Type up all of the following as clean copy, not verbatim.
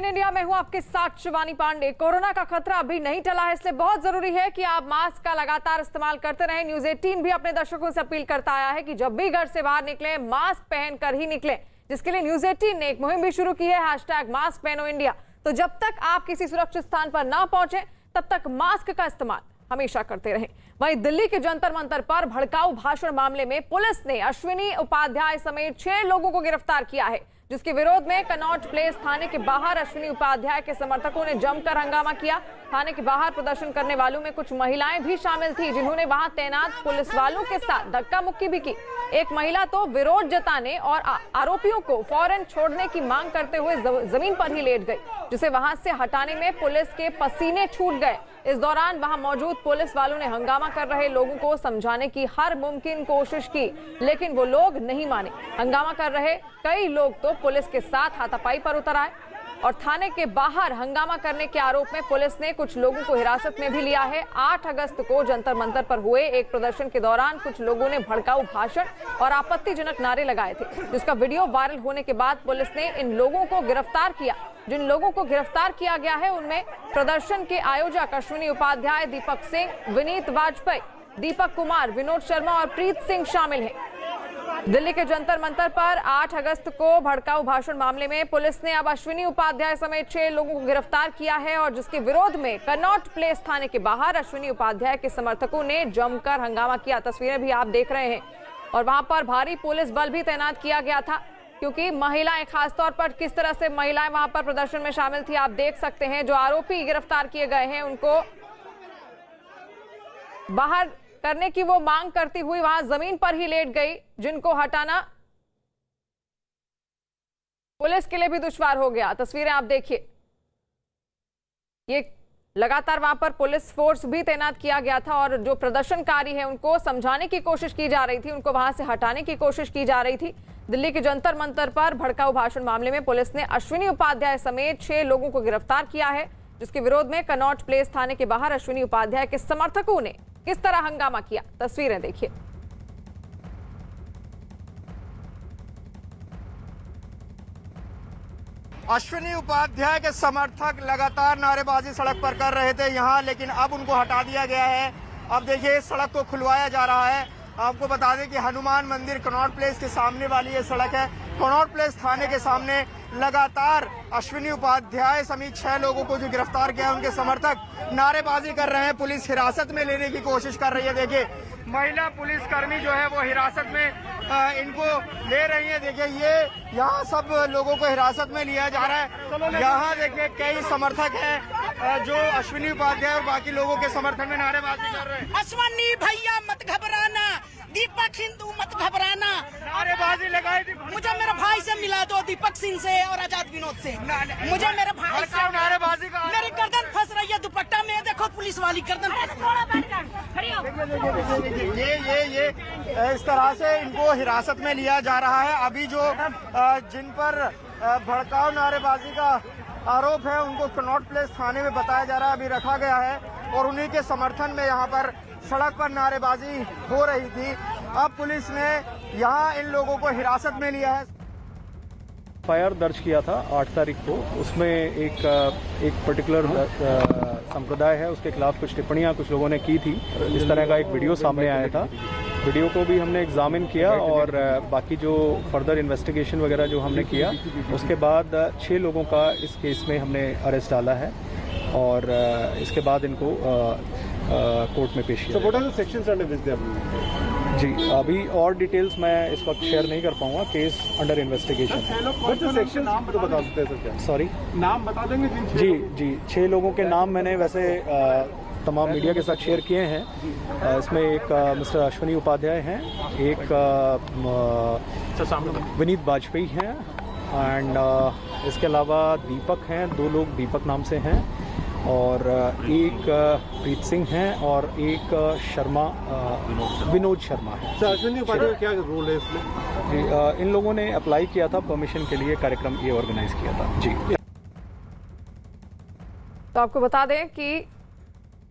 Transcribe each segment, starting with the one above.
India में हूं आपके साथ शिवानी पांडे। कोरोना का खतरा अभी नहीं टला है, इसलिए बहुत जरूरी है कि आप मास्क का लगातार इस्तेमाल करते रहें। न्यूज 18 भी अपने दर्शकों से अपील करता आया है कि जब भी घर से बाहर निकलें मास्क पहनकर ही निकलें, जिसके लिए न्यूज 18 ने एक मुहिम भी शुरू की है, #मास्क पहनो इंडिया। तो जब तक आप किसी सुरक्षित स्थान पर ना पहुंचे तब तक मास्क का इस्तेमाल हमेशा करते रहें। वहीं दिल्ली के जंतर मंतर पर भड़काऊ भाषण मामले में पुलिस ने अश्विनी उपाध्याय समेत 6 लोगों को गिरफ्तार किया है, जिसके विरोध में कनॉट प्लेस थाने के बाहर अश्विनी उपाध्याय के समर्थकों ने जमकर हंगामा किया। थाने के बाहर प्रदर्शन करने वालों में कुछ महिलाएं भी शामिल थी, जिन्होंने वहां तैनात पुलिस वालों के साथ धक्का मुक्की भी की। एक महिला तो विरोध जताने और आरोपियों को फौरन छोड़ने की मांग करते हुए जमीन पर ही लेट गई, जिसे वहां से हटाने में पुलिस के पसीने छूट गए। इस दौरान वहां मौजूद पुलिस वालों ने हंगामा कर रहे लोगों को समझाने की हर मुमकिन कोशिश की, लेकिन वो लोग नहीं माने। हंगामा कर रहे कई लोग तो पुलिस के साथ हाथापाई पर उतर आए और थाने के बाहर हंगामा करने के आरोप में पुलिस ने कुछ लोगों को हिरासत में भी लिया है। 8 अगस्त को जंतर मंतर पर हुए एक प्रदर्शन के दौरान कुछ लोगों ने भड़काऊ भाषण और आपत्तिजनक नारे लगाए थे, जिसका वीडियो वायरल होने के बाद पुलिस ने इन लोगों को गिरफ्तार किया। जिन लोगों को गिरफ्तार किया गया है उनमें प्रदर्शन के आयोजक अश्विनी उपाध्याय, दीपक सिंह, विनीत वाजपेयी, दीपक कुमार, विनोद शर्मा और प्रीत सिंह शामिल हैं। दिल्ली के जंतर मंतर पर 8 अगस्त को भड़काऊ भाषण मामले में पुलिस ने अब अश्विनी उपाध्याय समेत 6 लोगों को गिरफ्तार किया है और जिसके विरोध में कनॉट प्लेस थाने के बाहर अश्विनी उपाध्याय के समर्थकों ने जमकर हंगामा किया। तस्वीरें भी आप देख रहे हैं और वहां पर भारी पुलिस बल भी तैनात किया गया था, क्योंकि महिलाएं, खासतौर पर किस तरह से महिलाएं वहां पर प्रदर्शन में शामिल थी आप देख सकते हैं। जो आरोपी गिरफ्तार किए गए हैं उनको बाहर करने की वो मांग करती हुई वहां जमीन पर ही लेट गई, जिनको हटाना पुलिस के लिए भी दुश्वार हो गया। तस्वीरें आप देखिए, ये लगातार वहां पर पुलिस फोर्स भी तैनात किया गया था और जो प्रदर्शनकारी है उनको समझाने की कोशिश की जा रही थी, उनको वहां से हटाने की कोशिश की जा रही थी। दिल्ली के जंतर मंतर पर भड़काऊ भाषण मामले में पुलिस ने अश्विनी उपाध्याय समेत 6 लोगों को गिरफ्तार किया है, जिसके विरोध में कनॉट प्लेस थाने के बाहर अश्विनी उपाध्याय के समर्थकों ने किस तरह हंगामा किया, तस्वीरें देखिए। अश्विनी उपाध्याय के समर्थक लगातार नारेबाजी सड़क पर कर रहे थे यहाँ, लेकिन अब उनको हटा दिया गया है। अब देखिए इस सड़क को खुलवाया जा रहा है। आपको बता दें कि हनुमान मंदिर कनॉट प्लेस के सामने वाली ये सड़क है। कनॉट प्लेस थाने के सामने लगातार अश्विनी उपाध्याय समेत 6 लोगों को जो गिरफ्तार किया, उनके समर्थक नारेबाजी कर रहे हैं, पुलिस हिरासत में लेने की कोशिश कर रही है। देखिए महिला पुलिसकर्मी जो है वो हिरासत में इनको ले रही है। देखिए ये यहाँ सब लोगों को हिरासत में लिया जा रहा है। यहाँ देखिए कई समर्थक हैं जो अश्विनी उपाध्याय और बाकी लोगों के समर्थन में नारेबाजी कर रहे हैं। अश्विनी भैया मत घबराना, दीपक हिंदू मत घबराना, नारेबाजी लगाई थी। मुझे मेरे भाई से मिला दो, दीपक सिंह से और आजाद विनोद से। मुझे मेरे भाई से नारेबाजी का मेरी गर्दन फंस रही है दुपट्टा में, देखो पुलिस वाली गर्दन। ये इस तरह से इनको हिरासत में लिया जा रहा है। अभी जो जिन पर भड़काऊ नारेबाजी का आरोप है उनको कनॉट प्लेस थाने में बताया जा रहा है, अभी रखा गया है और उन्हीं के समर्थन में यहाँ पर सड़क पर नारेबाजी हो रही थी। अब पुलिस ने यहाँ इन लोगों को हिरासत में लिया है। एफआईआर दर्ज किया था 8 तारीख को, उसमें एक पर्टिकुलर संप्रदाय है उसके खिलाफ कुछ टिप्पणियां कुछ लोगों ने की थी। इस तरह का एक वीडियो सामने आया था। वीडियो को भी हमने एग्जामिन किया और बाकी जो फर्दर इन्वेस्टिगेशन वगैरह जो हमने किया, उसके बाद 6 लोगों का इस केस में हमने अरेस्ट डाला है और इसके बाद इनको कोर्ट में पेश किया। जी अभी और डिटेल्स मैं इस वक्त शेयर नहीं कर पाऊंगा, केस अंडर इन्वेस्टिगेशन। सेक्शन नाम तो बता सकते हैं सर? क्या सॉरी, नाम बता देंगे? जी 6 लोगों के नाम मैंने वैसे तमाम मीडिया के साथ शेयर किए हैं। इसमें एक मिस्टर अश्विनी उपाध्याय हैं, एक विनीत वाजपेयी हैं एंड इसके अलावा दीपक हैं, 2 लोग दीपक नाम से हैं और एक प्रीत सिंह हैं और एक शर्मा, विनोद शर्मा है। अश्विनी उपाध्याय का क्या रोल है इसमें? जी इन लोगों ने अप्लाई किया था परमिशन के लिए, कार्यक्रम ये ऑर्गेनाइज किया था। जी तो आपको बता दें कि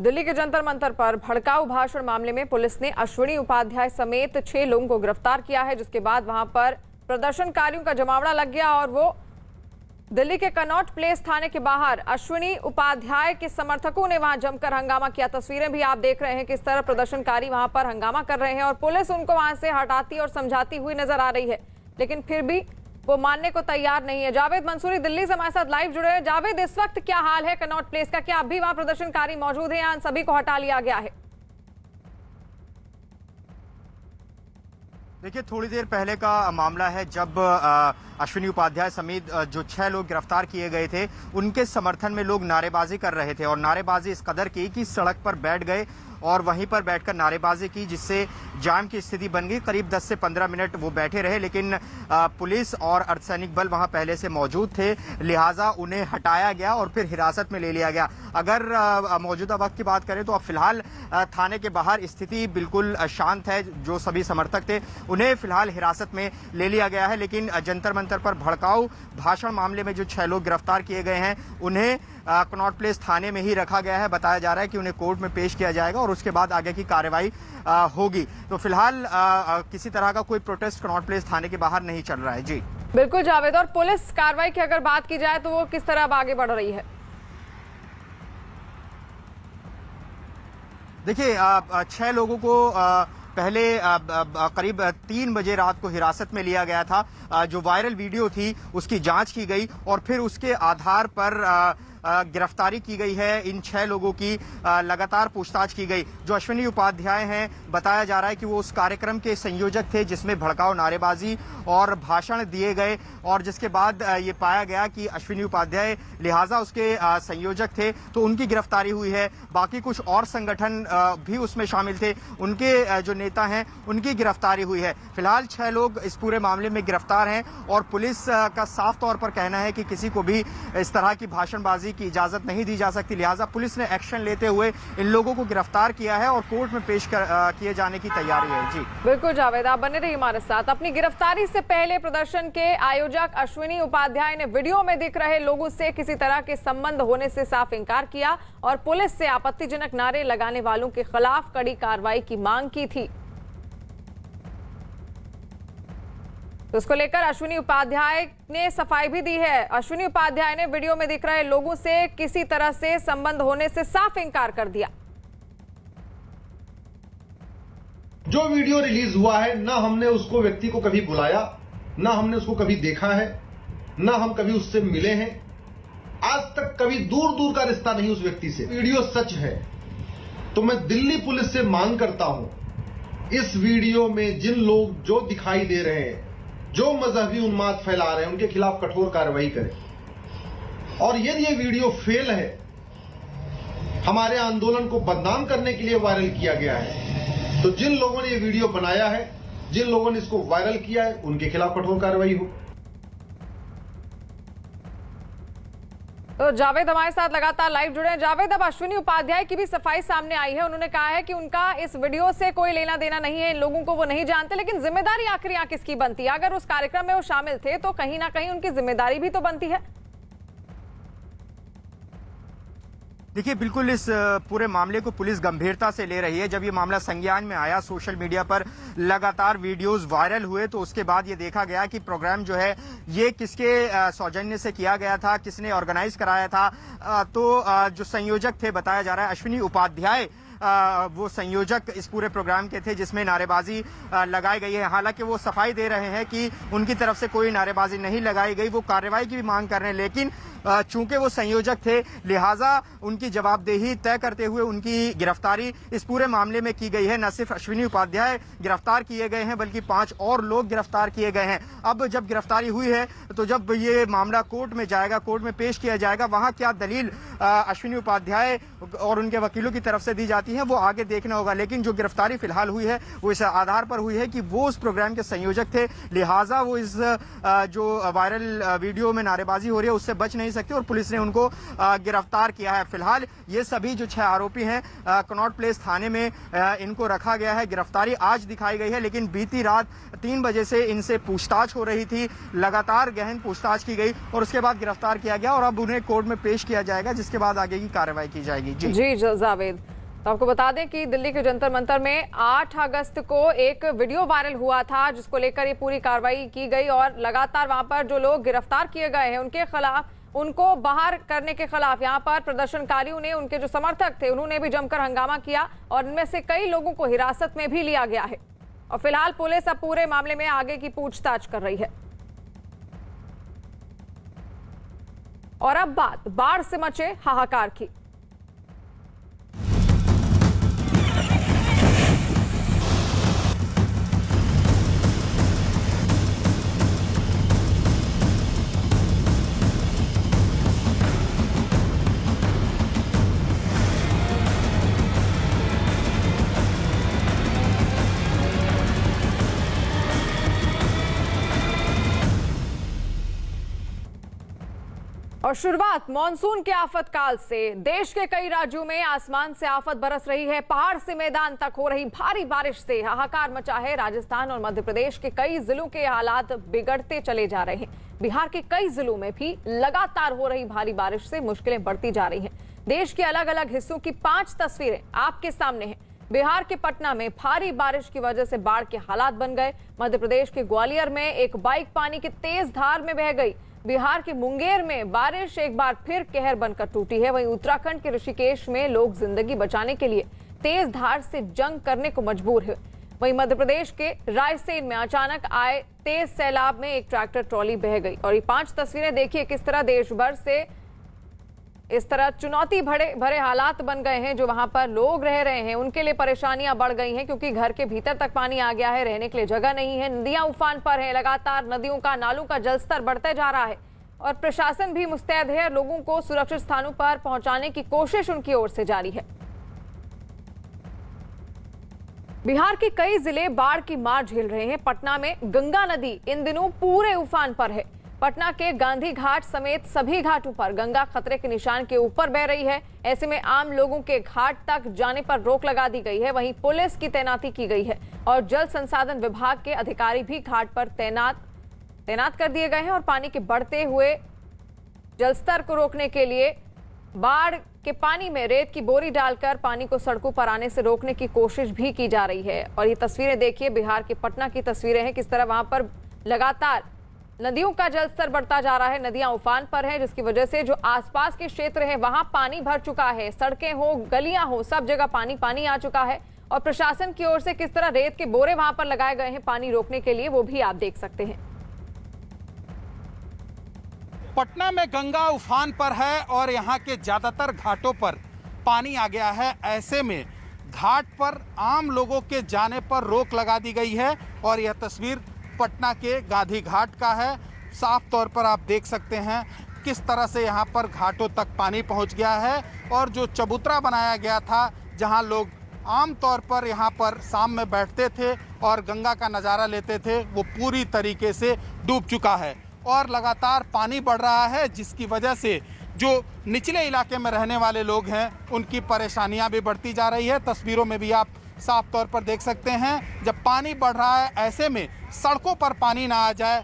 दिल्ली के जंतर मंतर पर भड़काऊ भाषण मामले में पुलिस ने अश्विनी उपाध्याय समेत 6 लोगों को गिरफ्तार किया है, जिसके बाद वहां पर प्रदर्शनकारियों का जमावड़ा लग गया और वो दिल्ली के कनॉट प्लेस थाने के बाहर अश्विनी उपाध्याय के समर्थकों ने वहां जमकर हंगामा किया। तस्वीरें भी आप देख रहे हैं किस तरह प्रदर्शनकारी वहां पर हंगामा कर रहे हैं और पुलिस उनको वहां से हटाती और समझाती हुई नजर आ रही है, लेकिन फिर भी वो मानने को तैयार नहीं है। जावेद मंसूरी दिल्ली से हमारे साथ लाइव जुड़े हैं। जावेद, इस वक्त क्या हाल है कनॉट प्लेस का? क्या अभी वहां प्रदर्शनकारी मौजूद है या इन सभी को हटा लिया गया है? देखिए, थोड़ी देर पहले का मामला है जब अश्विनी उपाध्याय समेत जो 6 लोग गिरफ्तार किए गए थे, उनके समर्थन में लोग नारेबाजी कर रहे थे और नारेबाजी इस कदर की कि सड़क पर बैठ गए और वहीं पर बैठकर नारेबाजी की, जिससे जाम की स्थिति बन गई। करीब 10 से 15 मिनट वो बैठे रहे, लेकिन पुलिस और अर्धसैनिक बल वहां पहले से मौजूद थे, लिहाजा उन्हें हटाया गया और फिर हिरासत में ले लिया गया। अगर मौजूदा वक्त की बात करें तो अब फिलहाल थाने के बाहर स्थिति बिल्कुल शांत है। जो सभी समर्थक थे उन्हें फिलहाल हिरासत में ले लिया गया है, लेकिन जंतर मंतर पर भड़काऊ भाषण मामले में जो 6 लोग गिरफ्तार किए गए हैं उन्हें कनॉट प्लेस थाने में ही रखा गया है। बताया जा रहा है कि उन्हें कोर्ट में पेश किया जाएगा और उसके बाद आगे की कार्रवाई होगी। तो फिलहाल किसी तरह का कोई प्रोटेस्ट कनॉट प्लेस थाने के बाहर नहीं चल रहा है। जी बिल्कुल जावेद, और पुलिस कार्रवाई की अगर बात की जाए तो वो किस तरह अब आगे बढ़ रही है? देखिए, 6 लोगों को पहले करीब 3 बजे रात को हिरासत में लिया गया था। जो वायरल वीडियो थी उसकी जांच की गई और फिर उसके आधार पर गिरफ्तारी की गई है। इन 6 लोगों की लगातार पूछताछ की गई। जो अश्विनी उपाध्याय हैं, बताया जा रहा है कि वो उस कार्यक्रम के संयोजक थे जिसमें भड़काऊ नारेबाजी और भाषण दिए गए और जिसके बाद ये पाया गया कि अश्विनी उपाध्याय लिहाजा उसके संयोजक थे, तो उनकी गिरफ्तारी हुई है। बाकी कुछ और संगठन भी उसमें शामिल थे, उनके जो नेता हैं उनकी गिरफ्तारी हुई है। फिलहाल 6 लोग इस पूरे मामले में गिरफ्तार हैं और पुलिस का साफ तौर पर कहना है कि किसी को भी इस तरह की भाषणबाजी की इजाजत नहीं दी जा सकती, लिहाजा पुलिस ने एक्शन लेते हुए इन लोगों को गिरफ्तार किया है और कोर्ट में पेश किए जाने की तैयारी है। जी बिल्कुल जावेद, आप बने रहिए हमारे साथ। अपनी गिरफ्तारी से पहले प्रदर्शन के आयोजक अश्विनी उपाध्याय ने वीडियो में दिख रहे लोगों से किसी तरह के संबंध होने से साफ इनकार किया और पुलिस से आपत्तिजनक नारे लगाने वालों के खिलाफ कड़ी कार्रवाई की मांग की थी। तो इसको लेकर अश्विनी उपाध्याय ने सफाई भी दी है। अश्विनी उपाध्याय ने वीडियो में दिख रहे लोगों से किसी तरह से संबंध होने से साफ इनकार कर दिया। जो वीडियो रिलीज हुआ है, ना हमने उसको व्यक्ति को कभी बुलाया, ना हमने उसको कभी देखा है, ना हम कभी उससे मिले हैं। आज तक कभी दूर दूर का रिश्ता नहीं उस व्यक्ति से। वीडियो सच है तो मैं दिल्ली पुलिस से मांग करता हूं, इस वीडियो में जिन लोग जो दिखाई दे रहे हैं, जो मजहबी उन्माद फैला रहे हैं, उनके खिलाफ कठोर कार्रवाई करें। और यदि ये वीडियो फेल है, हमारे आंदोलन को बदनाम करने के लिए वायरल किया गया है, तो जिन लोगों ने ये वीडियो बनाया है, जिन लोगों ने इसको वायरल किया है, उनके खिलाफ कठोर कार्रवाई हो। तो जावेद हमारे साथ लगातार लाइव जुड़े हैं। जावेद, अब अश्विनी उपाध्याय की भी सफाई सामने आई है। उन्होंने कहा है कि उनका इस वीडियो से कोई लेना देना नहीं है, इन लोगों को वो नहीं जानते, लेकिन जिम्मेदारी आखिर यहाँ किसकी बनती है? अगर उस कार्यक्रम में वो शामिल थे तो कहीं ना कहीं उनकी जिम्मेदारी भी तो बनती है। देखिए, बिल्कुल इस पूरे मामले को पुलिस गंभीरता से ले रही है। जब ये मामला संज्ञान में आया, सोशल मीडिया पर लगातार वीडियोस वायरल हुए, तो उसके बाद ये देखा गया कि प्रोग्राम जो है ये किसके सौजन्य से किया गया था, किसने ऑर्गेनाइज कराया था। तो जो संयोजक थे, बताया जा रहा है अश्विनी उपाध्याय वो संयोजक इस पूरे प्रोग्राम के थे जिसमें नारेबाजी लगाई गई है। हालांकि वो सफाई दे रहे हैं कि उनकी तरफ से कोई नारेबाजी नहीं लगाई गई, वो कार्रवाई की भी मांग कर रहे हैं, लेकिन चूंकि वो संयोजक थे लिहाजा उनकी जवाबदेही तय करते हुए उनकी गिरफ्तारी इस पूरे मामले में की गई है। न सिर्फ अश्विनी उपाध्याय गिरफ्तार किए गए हैं बल्कि 5 और लोग गिरफ्तार किए गए हैं। अब जब गिरफ्तारी हुई है तो जब ये मामला कोर्ट में जाएगा, कोर्ट में पेश किया जाएगा, वहां क्या दलील अश्विनी उपाध्याय और उनके वकीलों की तरफ से दी जाती है वो आगे देखना होगा। लेकिन जो गिरफ्तारी फिलहाल हुई है वो इस आधार पर हुई है कि वो उस प्रोग्राम के संयोजक थे, लिहाजा वो इस जो वायरल वीडियो में नारेबाजी हो रही है उससे बच नहीं सकते और पुलिस ने उनको गिरफ्तार किया है। फिलहाल ये सभी जो 6 आरोपी हैं कनॉट प्लेस थाने में इनको रखा गया है। गिरफ्तारी आज दिखाई गई है, लेकिन बीती रात 3 बजे से इनसे पूछताछ हो रही थी, लगातार गहन पूछताछ की गई और उसके बाद गिरफ्तार किया गया और अब उन्हें कोर्ट में पेश किया जाएगा, जिसके बाद आगे की कार्रवाई की जाएगी। जी जावेद, तो आपको बता दें कि दिल्ली के जंतर मंतर में 8 अगस्त को एक वीडियो वायरल हुआ था, जिसको लेकर ये पूरी कार्रवाई की गई और लगातार वहां पर जो लोग गिरफ्तार किए गए हैं उनके खिलाफ, उनको बाहर करने के खिलाफ यहाँ पर प्रदर्शनकारियों ने, उनके जो समर्थक थे उन्होंने भी जमकर हंगामा किया और इनमें से कई लोगों को हिरासत में भी लिया गया है। और फिलहाल पुलिस अब पूरे मामले में आगे की पूछताछ कर रही है। और अब बात बाढ़ से मचे हाहाकार की। और शुरुआत मॉनसून के आफत काल से। देश के कई राज्यों में आसमान से आफत बरस रही है। पहाड़ से मैदान तक हो रही भारी बारिश से हाहाकार मचा है। राजस्थान और मध्य प्रदेश के कई जिलों के हालात बिगड़ते चले जा रहे हैं। बिहार के कई जिलों में भी लगातार हो रही भारी बारिश से मुश्किलें बढ़ती जा रही हैं। देश के अलग अलग हिस्सों की 5 तस्वीरें आपके सामने हैं। बिहार के पटना में भारी बारिश की वजह से बाढ़ के हालात बन गए। मध्य प्रदेश के ग्वालियर में एक बाइक पानी की तेज धार में बह गई। बिहार के मुंगेर में बारिश एक बार फिर कहर बनकर टूटी है। वहीं उत्तराखंड के ऋषिकेश में लोग जिंदगी बचाने के लिए तेज धार से जंग करने को मजबूर है। वहीं मध्य प्रदेश के रायसेन में अचानक आए तेज सैलाब में एक ट्रैक्टर ट्रॉली बह गई। और ये 5 तस्वीरें देखिए किस तरह देश भर से इस तरह चुनौती भरे हालात बन गए हैं। जो वहां पर लोग रह रहे हैं उनके लिए परेशानियां बढ़ गई हैं, क्योंकि घर के भीतर तक पानी आ गया है, रहने के लिए जगह नहीं है। नदियां उफान पर है, लगातार नदियों का, नालों का जलस्तर बढ़ते जा रहा है और प्रशासन भी मुस्तैद है। लोगों को सुरक्षित स्थानों पर पहुंचाने की कोशिश उनकी ओर से जारी है। बिहार के कई जिले बाढ़ की मार झेल रहे हैं। पटना में गंगा नदी इन दिनों पूरे उफान पर है। पटना के गांधी घाट समेत सभी घाटों पर गंगा खतरे के निशान के ऊपर बह रही है। ऐसे में आम लोगों के घाट तक जाने पर रोक लगा दी गई है। वहीं पुलिस की तैनाती की गई है और जल संसाधन विभाग के अधिकारी भी घाट पर तैनात कर दिए गए हैं। और पानी के बढ़ते हुए जलस्तर को रोकने के लिए बाढ़ के पानी में रेत की बोरी डालकर पानी को सड़कों पर आने से रोकने की कोशिश भी की जा रही है। और ये तस्वीरें देखिए, बिहार के पटना की तस्वीरें हैं, किस तरह वहां पर लगातार नदियों का जलस्तर बढ़ता जा रहा है। नदियां उफान पर हैं, जिसकी वजह से जो आसपास के क्षेत्र हैं वहां पानी भर चुका है। सड़कें हो, गलियां हो, सब जगह पानी आ चुका है। और प्रशासन की ओर से किस तरह रेत के बोरे वहां पर लगाए गए हैं पानी रोकने के लिए, वो भी आप देख सकते हैं। पटना में गंगा उफान पर है और यहाँ के ज़्यादातर घाटों पर पानी आ गया है। ऐसे में घाट पर आम लोगों के जाने पर रोक लगा दी गई है। और यह तस्वीर पटना के गांधी घाट का है। साफ तौर पर आप देख सकते हैं किस तरह से यहाँ पर घाटों तक पानी पहुँच गया है। और जो चबूतरा बनाया गया था, जहाँ लोग आम तौर पर यहाँ पर शाम में बैठते थे और गंगा का नज़ारा लेते थे, वो पूरी तरीके से डूब चुका है। और लगातार पानी बढ़ रहा है, जिसकी वजह से जो निचले इलाके में रहने वाले लोग हैं उनकी परेशानियां भी बढ़ती जा रही है। तस्वीरों में भी आप साफ तौर पर देख सकते हैं, जब पानी बढ़ रहा है ऐसे में सड़कों पर पानी ना आ जाए,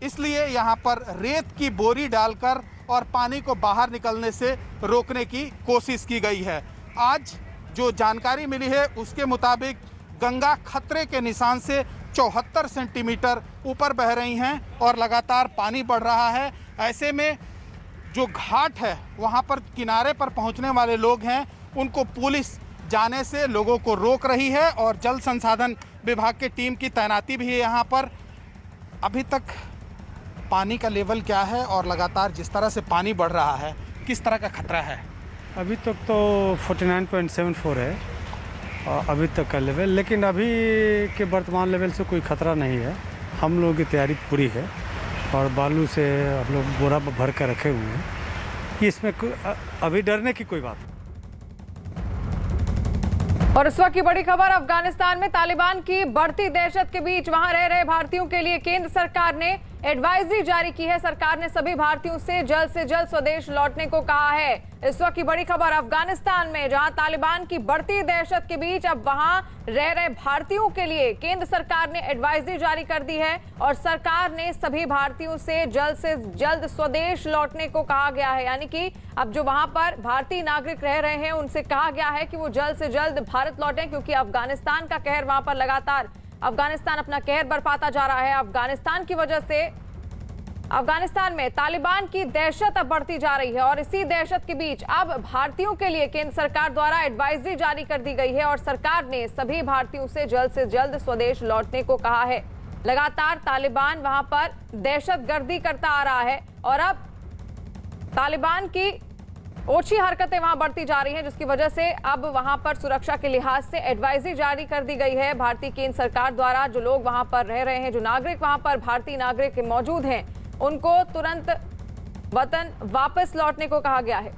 इसलिए यहाँ पर रेत की बोरी डालकर और पानी को बाहर निकलने से रोकने की कोशिश की गई है। आज जो जानकारी मिली है उसके मुताबिक गंगा खतरे के निशान से 74 सेंटीमीटर ऊपर बह रही हैं और लगातार पानी बढ़ रहा है। ऐसे में जो घाट है वहाँ पर किनारे पर पहुँचने वाले लोग हैं, उनको पुलिस जाने से लोगों को रोक रही है। और जल संसाधन विभाग की टीम की तैनाती भी है यहाँ पर। अभी तक पानी का लेवल क्या है और लगातार जिस तरह से पानी बढ़ रहा है, किस तरह का खतरा है? अभी तक तो 49.74 है अभी तक का लेवल, लेकिन अभी के वर्तमान लेवल से कोई खतरा नहीं है। हम लोगों की तैयारी पूरी है और बालू से हम लोग बोरा भर कर रखे हुए हैं कि इसमें अभी डरने की कोई बात नहीं। और इस वक्त की बड़ी खबर, अफगानिस्तान में तालिबान की बढ़ती दहशत के बीच वहां रह रहे भारतीयों के लिए केंद्र सरकार ने एडवाइजरी जारी की है। सरकार ने सभी भारतीयों से जल्द स्वदेश लौटने को कहा है। इस वक्त की बड़ी खबर अफगानिस्तान में, जहां तालिबान की बढ़ती दहशत के बीच अब वहां रह रहे भारतीयों के लिए केंद्र सरकार ने एडवाइजरी जारी कर दी है और सरकार ने सभी भारतीयों से जल्द स्वदेश लौटने को कहा गया है। यानी कि अब जो वहां पर भारतीय नागरिक रह रहे हैं उनसे कहा गया है कि वो जल्द से जल्द भारत लौटें, क्योंकि अफगानिस्तान का कहर वहां पर लगातार अफगानिस्तान अपना कहर बरपाता जा रहा है। अफगानिस्तान की वजह से अफगानिस्तान में तालिबान की दहशत अब बढ़ती जा रही है और इसी दहशत के बीच अब भारतीयों के लिए केंद्र सरकार द्वारा एडवाइजरी जारी कर दी गई है और सरकार ने सभी भारतीयों से जल्द स्वदेश लौटने को कहा है। लगातार तालिबान वहां पर दहशतगर्दी करता आ रहा है और अब तालिबान की ओछी हरकतें वहां बढ़ती जा रही हैं, जिसकी वजह से अब वहां पर सुरक्षा के लिहाज से एडवाइजरी जारी कर दी गई है भारतीय केंद्र सरकार द्वारा। जो लोग वहां पर रह रहे हैं, जो नागरिक वहां पर भारतीय नागरिक मौजूद हैं, उनको तुरंत वतन वापस लौटने को कहा गया है।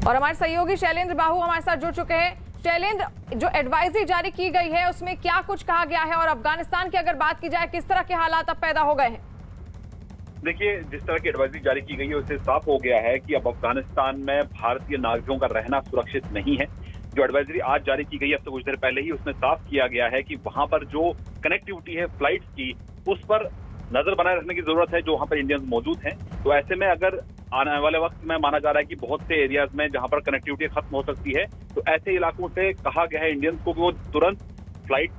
और हमारे सहयोगी शैलेंद्र बाहू हमारे साथ जुड़ चुके हैं। शैलेंद्र, जो एडवाइजरी जारी की गई है उसमें क्या कुछ कहा गया है और अफगानिस्तान की अगर बात की जाए, किस तरह के हालात अब पैदा हो गए हैं? देखिए, जिस तरह की एडवाइजरी जारी की गई है उससे साफ हो गया है कि अब अफगानिस्तान में भारतीय नागरिकों का रहना सुरक्षित नहीं है। जो एडवाइजरी आज जारी की गई है, अब तो कुछ देर पहले ही, उसमें साफ किया गया है कि वहां पर जो कनेक्टिविटी है फ्लाइट्स की, उस पर नजर बनाए रखने की जरूरत है जो वहां पर इंडियंस मौजूद हैं। तो ऐसे में अगर आने वाले वक्त में माना जा रहा है कि बहुत से एरियाज में जहां पर कनेक्टिविटी खत्म हो सकती है, तो ऐसे इलाकों से कहा गया है इंडियंस को कि वो तुरंत फ्लाइट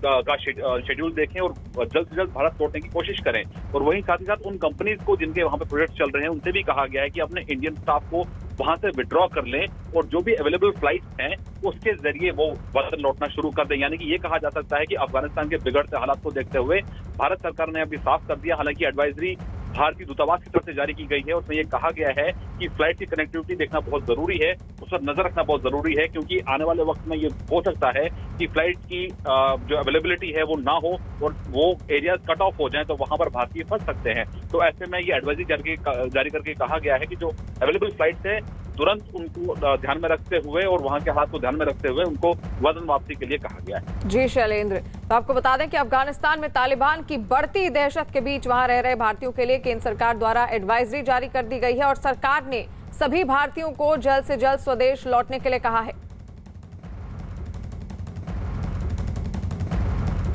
का शेड्यूल देखें और जल्द से जल्द भारत लौटने की कोशिश करें। और वहीं साथ ही साथ उन कंपनीज को जिनके वहां पे प्रोजेक्ट चल रहे हैं, उनसे भी कहा गया है कि अपने इंडियन स्टाफ को वहां से विड्रॉ कर लें और जो भी अवेलेबल फ्लाइट्स हैं उसके जरिए वो वतन लौटना शुरू कर दें। यानी कि ये कहा जा सकता है कि अफगानिस्तान के बिगड़ते हालात को देखते हुए भारत सरकार ने अभी साफ कर दिया। हालांकि एडवाइजरी भारतीय दूतावास की तरफ से जारी की गई है, उसमें ये कहा गया है कि फ्लाइट की कनेक्टिविटी देखना बहुत जरूरी है, उस पर नजर रखना बहुत जरूरी है, क्योंकि आने वाले वक्त में ये हो सकता है कि फ्लाइट की जो अवेलेबिलिटी है वो ना हो और वो एरियाज कट ऑफ हो जाए, तो वहां पर भारतीय फंस सकते हैं। तो ऐसे में ये एडवाइजरी जारी करके कहा गया है कि जो अवेलेबल फ्लाइट्स है तुरंत उनको ध्यान में रखते हुए और वहां के हालात को ध्यान में रखते हुए उनको वतन वापसी के लिए कहा गया है। जी शैलेंद्र, तो आपको बता दें कि अफगानिस्तान में तालिबान की बढ़ती दहशत के बीच वहां रह रहे भारतीयों के लिए केंद्र सरकार द्वारा एडवाइजरी जारी कर दी गई है और सरकार ने सभी भारतीयों को जल्द से जल्द स्वदेश लौटने के लिए कहा है।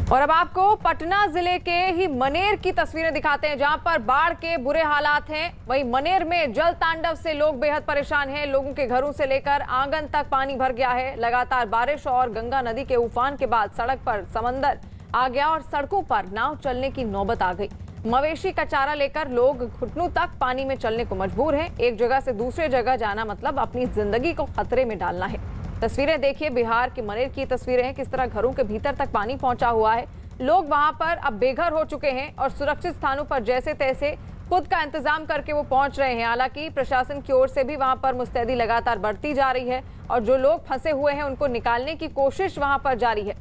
और अब आपको पटना जिले के ही मनेर की तस्वीरें दिखाते हैं, जहां पर बाढ़ के बुरे हालात हैं। वहीं मनेर में जल तांडव से लोग बेहद परेशान हैं। लोगों के घरों से लेकर आंगन तक पानी भर गया है। लगातार बारिश और गंगा नदी के उफान के बाद सड़क पर समंदर आ गया और सड़कों पर नाव चलने की नौबत आ गई। मवेशी का चारा लेकर लोग घुटनों तक पानी में चलने को मजबूर हैं। एक जगह से दूसरे जगह जाना मतलब अपनी जिंदगी को खतरे में डालना है। तस्वीरें देखिए, बिहार के मनेर की तस्वीरें हैं, किस तरह घरों के भीतर तक पानी पहुंचा हुआ है। लोग वहां पर अब बेघर हो चुके हैं और सुरक्षित स्थानों पर जैसे तैसे खुद का इंतजाम करके वो पहुंच रहे हैं। हालांकि प्रशासन की ओर से भी वहां पर मुस्तैदी लगातार बढ़ती जा रही है और जो लोग फंसे हुए हैं उनको निकालने की कोशिश वहां पर जारी है।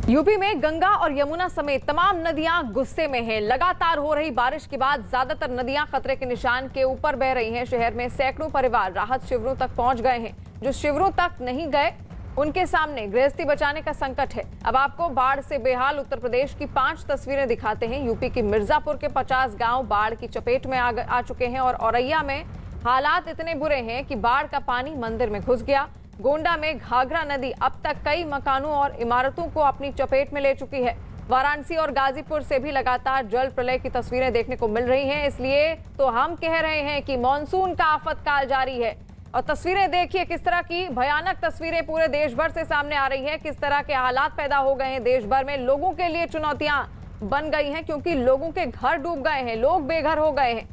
यूपी में गंगा और यमुना समेत तमाम नदियां गुस्से में हैं। लगातार हो रही बारिश के बाद ज्यादातर नदियां खतरे के निशान के ऊपर बह रही हैं। शहर में सैकड़ों परिवार राहत शिविरों तक पहुंच गए हैं। जो शिविरों तक नहीं गए उनके सामने गृहस्थी बचाने का संकट है। अब आपको बाढ़ से बेहाल उत्तर प्रदेश की 5 तस्वीरें दिखाते हैं। यूपी की मिर्जापुर के 50 गांव बाढ़ की चपेट में आ चुके हैं और औरैया में हालात इतने बुरे हैं कि बाढ़ का पानी मंदिर में घुस गया। गोंडा में घाघरा नदी अब तक कई मकानों और इमारतों को अपनी चपेट में ले चुकी है। वाराणसी और गाजीपुर से भी लगातार जल प्रलय की तस्वीरें देखने को मिल रही हैं। इसलिए तो हम कह रहे हैं कि मॉनसून का आफतकाल जारी है। और तस्वीरें देखिए, किस तरह की भयानक तस्वीरें पूरे देश भर से सामने आ रही हैं। किस तरह के हालात पैदा हो गए हैं देश भर में। लोगों के लिए चुनौतियां बन गई हैं क्योंकि लोगों के घर डूब गए हैं, लोग बेघर हो गए हैं।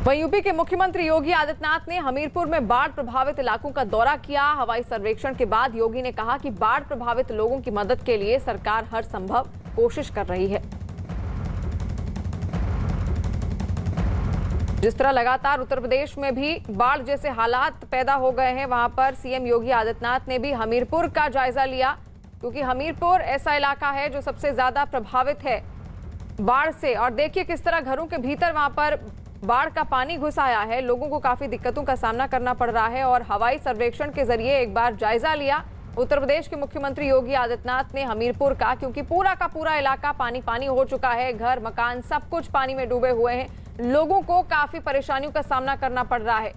वहीं यूपी के मुख्यमंत्री योगी आदित्यनाथ ने हमीरपुर में बाढ़ प्रभावित इलाकों का दौरा किया। हवाई सर्वेक्षण के बाद योगी ने कहा कि बाढ़ प्रभावित लोगों की मदद के लिए सरकार हर संभव कोशिश कर रही है। जिस तरह लगातार उत्तर प्रदेश में भी बाढ़ जैसे हालात पैदा हो गए हैं, वहां पर सीएम योगी आदित्यनाथ ने भी हमीरपुर का जायजा लिया, क्योंकि हमीरपुर ऐसा इलाका है जो सबसे ज्यादा प्रभावित है बाढ़ से। और देखिए किस तरह घरों के भीतर वहां पर बाढ़ का पानी घुस आया है, लोगों को काफी दिक्कतों का सामना करना पड़ रहा है और हवाई सर्वेक्षण के जरिए एक बार जायजा लिया उत्तर प्रदेश के मुख्यमंत्री योगी आदित्यनाथ ने हमीरपुर का, क्योंकि पूरा का पूरा इलाका पानी पानी हो चुका है, घर मकान सब कुछ पानी में डूबे हुए हैं। लोगों को काफी परेशानियों का सामना करना पड़ रहा है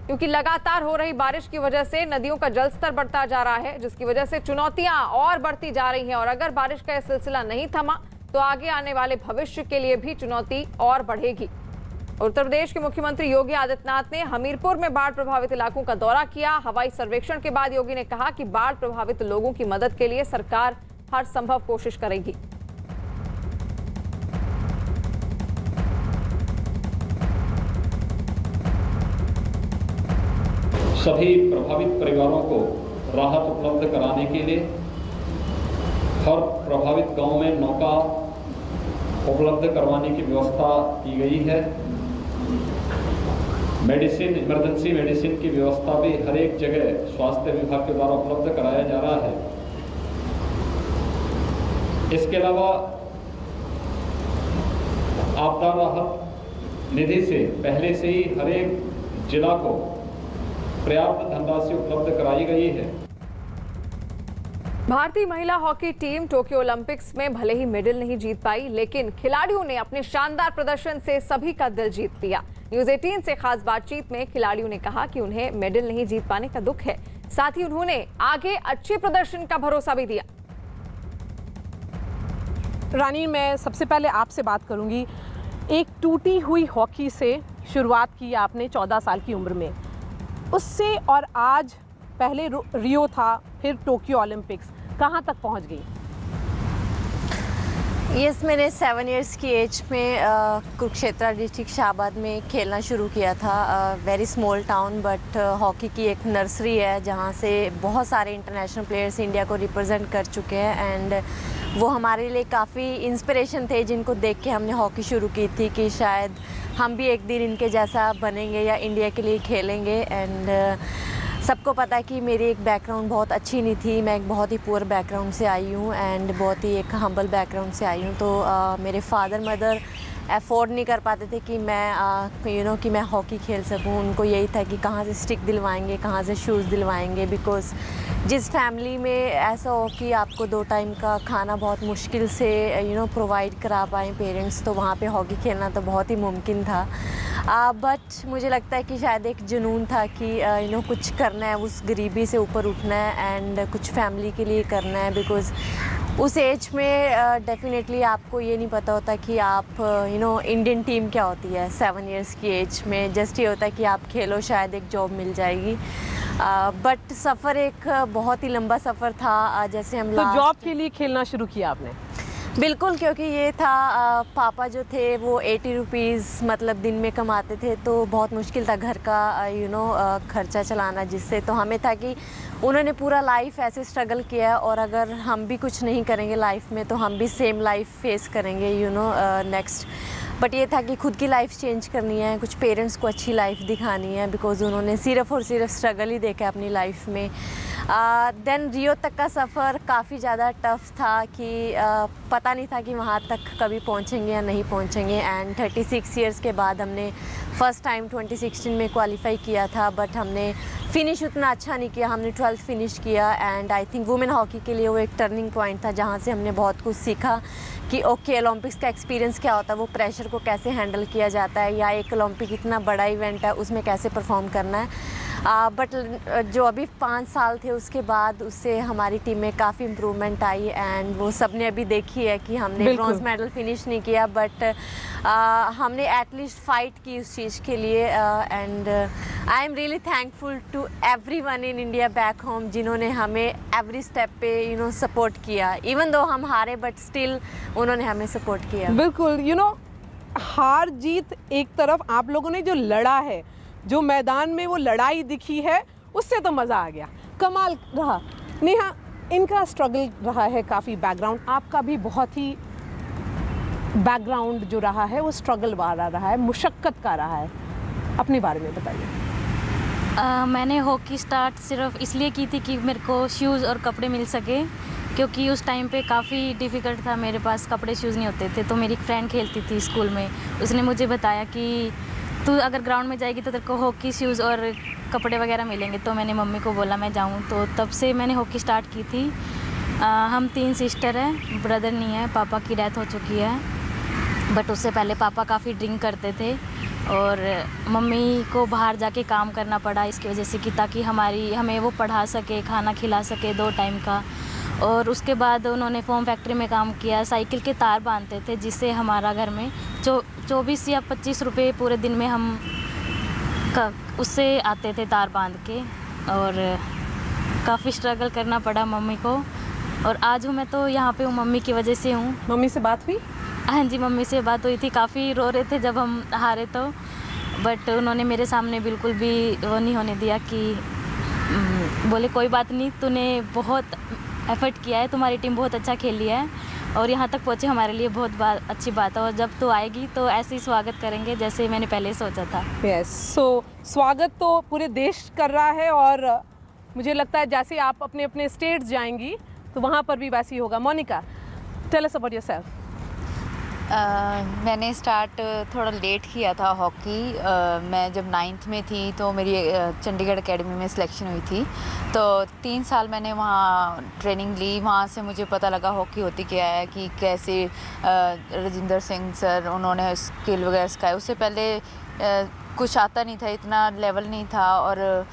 क्योंकि लगातार हो रही बारिश की वजह से नदियों का जलस्तर बढ़ता जा रहा है, जिसकी वजह से चुनौतियां और बढ़ती जा रही हैं और अगर बारिश का यह सिलसिला नहीं थमा तो आगे आने वाले भविष्य के लिए भी चुनौती और बढ़ेगी। उत्तर प्रदेश के मुख्यमंत्री योगी आदित्यनाथ ने हमीरपुर में बाढ़ प्रभावित इलाकों का दौरा किया। हवाई सर्वेक्षण के बाद योगी ने कहा कि बाढ़ प्रभावित लोगों की मदद के लिए सरकार हर संभव कोशिश करेगी। सभी प्रभावित परिवारों को राहत उपलब्ध कराने के लिए हर प्रभावित गांव में नौका उपलब्ध करवाने की व्यवस्था की गई है। मेडिसिन, इमरजेंसी मेडिसिन की व्यवस्था भी हर एक जगह स्वास्थ्य विभाग के द्वारा उपलब्ध कराया जा रहा है। इसके अलावा आपदा राहत निधि से पहले से ही हर एक जिला को पर्याप्त धनराशि उपलब्ध कराई गई है। भारतीय महिला हॉकी टीम टोक्यो ओलंपिक्स में भले ही मेडल नहीं जीत पाई, लेकिन खिलाड़ियों ने अपने शानदार प्रदर्शन से सभी का दिल जीत लिया। न्यूज़ 18 से खास बातचीत में खिलाड़ियों ने कहा कि उन्हें मेडल नहीं जीत पाने का दुख है, साथ ही उन्होंने आगे अच्छे प्रदर्शन का भरोसा भी दिया। रानी, मैं सबसे पहले आपसे बात करूंगी। एक टूटी हुई हॉकी से शुरुआत की आपने 14 साल की उम्र में, उससे और आज पहले रियो था, फिर टोक्यो ओलंपिक्स, कहाँ तक पहुँच गई? यस, मैंने 7 इयर्स की एज में कुरुक्षेत्र डिस्ट्रिक्ट शाहबाद में खेलना शुरू किया था। Very small town, but hockey की एक नर्सरी है जहाँ से बहुत सारे इंटरनेशनल प्लेयर्स इंडिया को रिप्रेजेंट कर चुके हैं एंड वो हमारे लिए काफ़ी इंस्पिरेशन थे, जिनको देख के हमने हॉकी शुरू की थी कि शायद हम भी एक दिन इनके जैसा बनेंगे या इंडिया के लिए खेलेंगे। एंड सबको पता है कि मेरी एक बैकग्राउंड बहुत अच्छी नहीं थी, मैं एक बहुत ही पुअर बैकग्राउंड से आई हूँ एंड बहुत ही एक हम्बल बैकग्राउंड से आई हूँ। तो मेरे फादर मदर अफोर्ड नहीं कर पाते थे कि मैं कि मैं हॉकी खेल सकूं। उनको यही था कि कहाँ से स्टिक दिलवाएंगे, कहाँ से शूज़ दिलवाएंगे, बिकॉज़ जिस फैमिली में ऐसा हो कि आपको 2 टाइम का खाना बहुत मुश्किल से प्रोवाइड करा पाएँ पेरेंट्स, तो वहाँ पे हॉकी खेलना तो बहुत ही मुमकिन था। बट मुझे लगता है कि शायद एक जुनून था कि कुछ करना है, उस गरीबी से ऊपर उठना है एंड कुछ फैमिली के लिए करना है। बिकॉज़ उस एज में डेफिनेटली आपको ये नहीं पता होता कि आप इंडियन टीम क्या होती है। 7 इयर्स की एज में जस्ट ये होता है कि आप खेलो, शायद एक जॉब मिल जाएगी। बट सफ़र एक बहुत ही लंबा सफ़र था। जैसे हम तो जॉब के लिए खेलना शुरू किया आपने? बिल्कुल, क्योंकि ये था पापा जो थे वो 80 रुपीज़ मतलब दिन में कमाते थे, तो बहुत मुश्किल था घर का खर्चा चलाना, जिससे तो हमें था कि उन्होंने पूरा लाइफ ऐसे स्ट्रगल किया है और अगर हम भी कुछ नहीं करेंगे लाइफ में तो हम भी सेम लाइफ फेस करेंगे नेक्स्ट। बट ये था कि खुद की लाइफ चेंज करनी है, कुछ पेरेंट्स को अच्छी लाइफ दिखानी है, बिकॉज़ उन्होंने सिर्फ़ और सिर्फ स्ट्रगल ही देखा अपनी लाइफ में। देन रियो तक का सफ़र काफ़ी ज़्यादा टफ़ था कि पता नहीं था कि वहाँ तक कभी पहुँचेंगे या नहीं पहुँचेंगे। एंड 36 इयर्स के बाद हमने फ़र्स्ट टाइम 2016 में क्वालिफाई किया था, बट हमने फिनिश उतना अच्छा नहीं किया। हमने 12th फिनिश किया and I think women hockey के लिए वो एक टर्निंग पॉइंट था जहाँ से हमने बहुत कुछ सीखा कि ओके ओलंपिक्स का एक्सपीरियंस क्या होता है, वो प्रेशर को कैसे हैंडल किया जाता है, या एक ओलंपिक इतना बड़ा इवेंट है उसमें कैसे परफॉर्म करना है। बट जो अभी 5 साल थे उसके बाद उससे हमारी टीम में काफ़ी इम्प्रूवमेंट आई एंड वो सब ने अभी देखी है कि हमने ब्रॉन्ज मेडल फिनिश नहीं किया, बट हमने एटलीस्ट फाइट की उस चीज़ के लिए। And I am really thankful to everyone in India back home जिन्होंने हमें एवरी स्टेप पे सपोर्ट किया। इवन दो हम हारे बट स्टिल उन्होंने हमें सपोर्ट किया। बिल्कुल, हार जीत एक तरफ, आप लोगों ने जो लड़ा है, जो मैदान में वो लड़ाई दिखी है, उससे तो मज़ा आ गया, कमाल रहा। नेहा, इनका स्ट्रगल रहा है काफ़ी, बैकग्राउंड आपका भी बहुत ही बैकग्राउंड जो रहा है वो स्ट्रगल वाला रहा है, मुशक्क़त का रहा है, अपने बारे में बताइए। मैंने हॉकी स्टार्ट सिर्फ इसलिए की थी कि मेरे को शूज़ और कपड़े मिल सके, क्योंकि उस टाइम पे काफ़ी डिफ़िकल्ट था, मेरे पास कपड़े शूज़ नहीं होते थे। तो मेरी एक फ्रेंड खेलती थी स्कूल में, उसने मुझे बताया कि तू अगर ग्राउंड में जाएगी तो तेरे को हॉकी शूज़ और कपड़े वगैरह मिलेंगे। तो मैंने मम्मी को बोला मैं जाऊँ, तो तब से मैंने हॉकी स्टार्ट की थी। हम 3 सिस्टर हैं, ब्रदर नहीं है, पापा की डेथ हो चुकी है। बट उससे पहले पापा काफ़ी ड्रिंक करते थे और मम्मी को बाहर जाके काम करना पड़ा इसकी वजह से कि ताकि हमें वो पढ़ा सके, खाना खिला सके 2 टाइम का। और उसके बाद उन्होंने फोम फैक्ट्री में काम किया, साइकिल के तार बांधते थे, जिससे हमारा घर में 24 या 25 रुपये पूरे दिन में हम उससे आते थे तार बांध के। और काफ़ी स्ट्रगल करना पड़ा मम्मी को, और आज हूँ मैं तो यहाँ पे हूँ मम्मी की वजह से हूँ। मम्मी से बात हुई? हाँ जी, मम्मी से बात हुई थी, काफ़ी रो रहे थे जब हम हारे तो, बट उन्होंने मेरे सामने बिल्कुल भी वो नहीं होने दिया कि बोले कोई बात नहीं, तूने बहुत एफर्ट किया है, तुम्हारी टीम बहुत अच्छा खेली है और यहाँ तक पहुँचे, हमारे लिए बहुत अच्छी बात है। और जब तू आएगी तो ऐसे ही स्वागत करेंगे जैसे मैंने पहले सोचा था। यस, सो स्वागत तो पूरे देश कर रहा है और मुझे लगता है जैसे आप अपने अपने स्टेट्स जाएंगी तो वहाँ पर भी वैसे ही होगा। Monica, tell us about yourself. मैंने स्टार्ट थोड़ा लेट किया था हॉकी। मैं जब 9th में थी तो मेरी चंडीगढ़ एकेडमी में सिलेक्शन हुई थी, तो 3 साल मैंने वहाँ ट्रेनिंग ली। वहाँ से मुझे पता लगा हॉकी होती क्या है, कि कैसे राजिंदर सिंह सर उन्होंने स्किल वगैरह सिखाए। उससे पहले कुछ आता नहीं था, इतना लेवल नहीं था, और